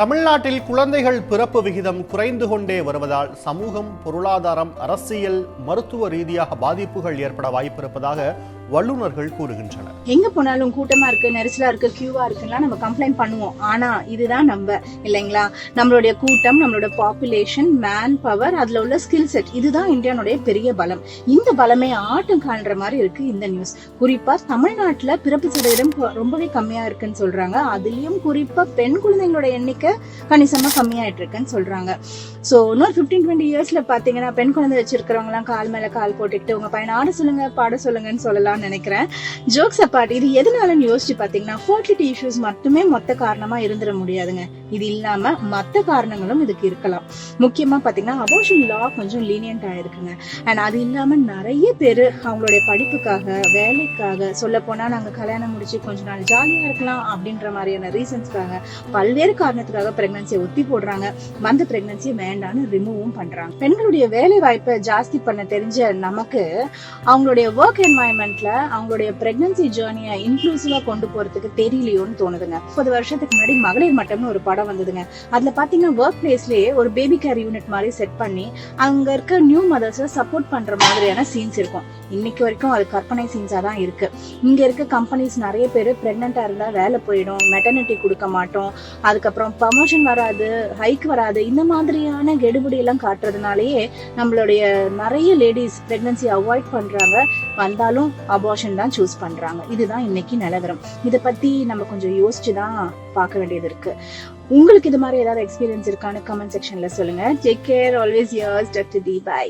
தமிழ்நாட்டில் குழந்தைகள் பிறப்பு விகிதம் குறைந்து கொண்டே வருவதால் சமூகம், பொருளாதாரம், அரசியல், மருத்துவ ரீதியாக பாதிப்புகள் ஏற்பட வாய்ப்பிருப்பதாக வல்லுநர்கள் கூறுகின்றனர். எங்க போனாலும் கூட்டமா இருக்கு, நெரிசலா இருக்கு, கியூவா இருக்குன்னா நம்ம கம்ப்ளைண்ட் பண்ணுவோம். ஆனா இதுதான் நம்ம இல்லைங்களா, நம்மளுடைய கூட்டம், நம்மளோட பாப்புலேஷன், மேன் பவர், அதுல உள்ள ஸ்கில் செட், இதுதான் இந்தியானுடைய பெரிய பலம். இந்த பலமே ஆட்டம் காண்ற மாதிரி இருக்கு இந்த நியூஸ். குறிப்பா தமிழ்நாட்டுல பிறப்பு சதவீதம் ரொம்பவே கம்மியா இருக்குன்னு சொல்றாங்க. அதுலயும் குறிப்பா பெண் குழந்தைங்களோட எண்ணிக்கை கணிசமா கம்மியாயிட்டு இருக்குன்னு சொல்றாங்க. சோ இன்னொரு 15-20 இயர்ஸ்ல பாத்தீங்கன்னா பெண் குழந்தை வச்சிருக்கிறவங்க எல்லாம் கால் மேல கால் போட்டுக்கிட்டு உங்க பையன் ஆட சொல்லுங்க, பாட சொல்லுங்கன்னு சொல்லலாம் நினைக்கிறேன். ஜோக்ஸ் அப்பார்ட், இது எதனாலன்னு யோசிச்சு பாத்தீங்கன்னா ஃபர்டிலிட்டி இஷ்யூஸ் மட்டுமே மொத்த காரணமா இருந்துட முடியாதுங்க. இது இல்லாம மத்த காரணங்களும் இதுக்கு இருக்கலாம். முக்கியமா பாத்தீங்கன்னா அபார்ஷன் லா கொஞ்சம் லீனியன்ட் ஆயிருக்குங்க. அண்ட் அது இல்லாம நிறைய பேரு அவங்களுடைய படிப்புக்காக, வேலைக்காக, சொல்ல போனா நாங்க கல்யாணம் முடிச்சு கொஞ்ச நாள் ஜாலியா இருக்கலாம் அப்படின்ற மாதிரியான ரீசன்ஸ்க்காக பல்வேறு காரணத்துக்காக பிரெக்னன்சியை ஒத்தி போடுறாங்க. வந்த பிரெக்னன்சியை வேண்டான்னு ரிமூவும் பண்றாங்க. பெண்களுடைய வேலை வாய்ப்பை ஜாஸ்தி பண்ண தெரிஞ்ச நமக்கு அவங்களுடைய ஒர்க் என்வாயன்மெண்ட்ல அவங்களுடைய பிரெக்னன்சி ஜேர்னியை இன்க்ளூசிவா கொண்டு போறதுக்கு தெரியலையோன்னு தோணுதுங்க. 30 வருஷத்துக்கு முன்னாடி மகளிர் மட்டம்னு ஒரு படம் வந்ததுங்க. அதுல பாத்தீங்கன்னா ஒர்க் பிளேஸ்லயே ஒரு பேபி கேர் யூனிட் மாதிரி செட் பண்ணி அங்க இருக்க நியூ மதர்ஸை சப்போர்ட் பண்ற மாதிரியான சீன்ஸ் இருக்கும். இன்னைக்கு வரைக்கும் அது கற்பனை சீன்ஸா தான் இருக்கு. இங்க இருக்க கம்பெனிஸ் நிறைய பேர் பிரெக்னெண்டா இருந்தா வேலை போயிடும், மெட்டர்னிட்டி கொடுக்க மாட்டோம், அதுக்கப்புறம் ப்ரமோஷன் வராது, ஹைக் வராது, இந்த மாதிரியான கெடுபிடி எல்லாம் காட்டுறதுனாலயே நம்மளுடைய நிறைய லேடிஸ் பிரெக்னன்சி அவாய்ட் பண்றாங்க. வந்தாலும் அபார்ஷன் தான் சூஸ் பண்றாங்க. இதுதான் இன்னைக்கு நிலவரம். இதை பத்தி நம்ம கொஞ்சம் யோசிச்சுதான் பார்க்க வேண்டியது இருக்கு. உங்களுக்கு இது மாதிரி ஏதாவது எக்ஸ்பீரியன்ஸ் இருக்கான்னு கமெண்ட் செக்ஷன்ல சொல்லுங்க. Take care, always yours doctor D. By.